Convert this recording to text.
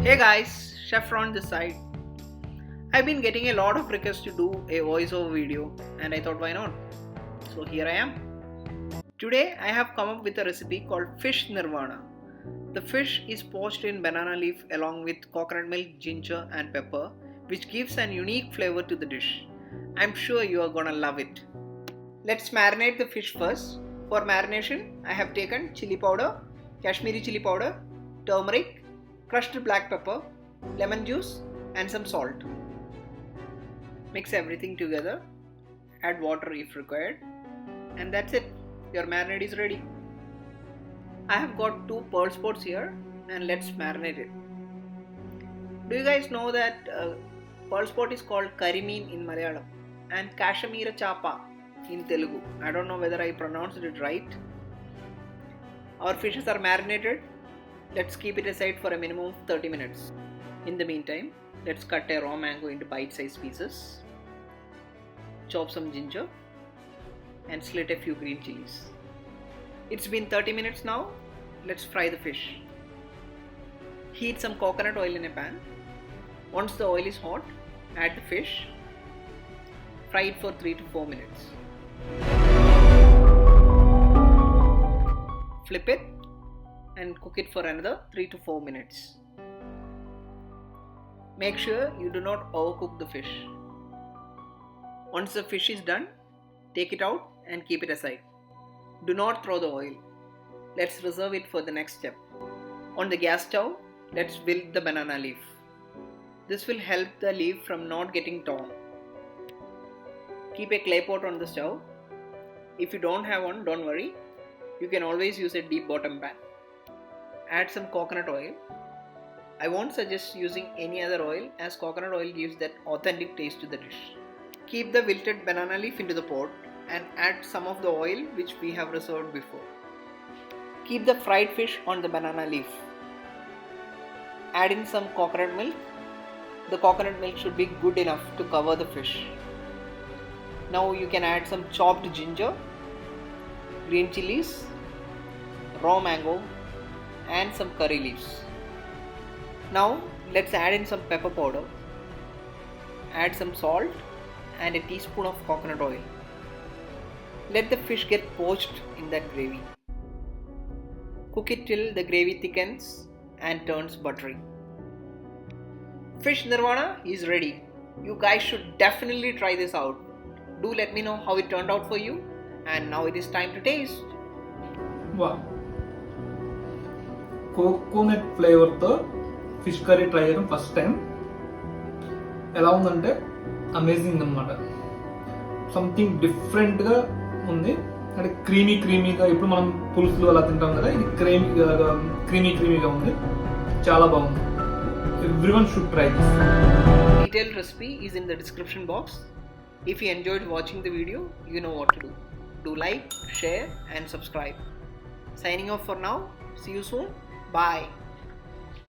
Hey guys, Chef Ron this side. I've been getting a lot of requests to do a voiceover video and I thought why not? So here I am. Today I have come up with a recipe called Fish Nirvana. The fish is poached in banana leaf along with coconut milk, ginger and pepper, which gives an unique flavor to the dish. I'm sure you are gonna love it. Let's marinate the fish first. For marination, I have taken chili powder, Kashmiri chili powder, turmeric, crushed black pepper, lemon juice and some salt. Mix everything together, add water if required, and that's it. Your marinade is ready. I have got 2 pearl spots here and let's marinate it. Do you guys know that pearl spot is called karimeen in Malayalam and Kashmira chapa in Telugu? I don't know whether I pronounced it right. Our fishes are marinated. Let's keep it aside for a minimum of 30 minutes. In the meantime, let's cut a raw mango into bite-sized pieces, chop some ginger and slit a few green chilies. It's been 30 minutes now. Let's fry the fish. Heat some coconut oil in a pan. Once the oil is hot, add the fish. Fry it for 3 to 4 minutes. Flip it and cook it for another 3 to 4 minutes. Make sure you do not overcook the fish. Once the fish is done, take it out and keep it aside. Do not throw the oil. Let's reserve it for the next step. On the gas stove, let's wilt the banana leaf. This will help the leaf from not getting torn. Keep a clay pot on the stove. If you don't have one, don't worry. You can always use a deep bottom pan. Add some coconut oil. I won't suggest using any other oil as coconut oil gives that authentic taste to the dish. Keep the wilted banana leaf into the pot and add some of the oil which we have reserved before. Keep the fried fish on the banana leaf. Add in some coconut milk. The coconut milk should be good enough to cover the fish. Now you can add some chopped ginger, green chilies, raw mango and some curry leaves. Now let's add in some pepper powder. Add some salt and a teaspoon of coconut oil. Let the fish get poached in that gravy. Cook it till the gravy thickens and turns buttery. Fish Nirvana is ready. You guys should definitely try this out. Do let me know how it turned out for you. And now it is time to taste. Wow. Coconut ఫ్లేవర్తో fish curry try చేయడం first time. ఎలా ఉందంటే amazing అనమాట. Something డిఫరెంట్గా ఉంది. అంటే క్రీమీగా ఇప్పుడు మనం పులుసులు అలా తింటాం కదా, ఇది క్రీమీగా ఉంది. చాలా బాగుంది. Everyone should try this. Detailed recipe is in the description box. If you enjoyed watching the video, you know what to do. Do like, share and subscribe. Signing off for now. See you soon. Bye.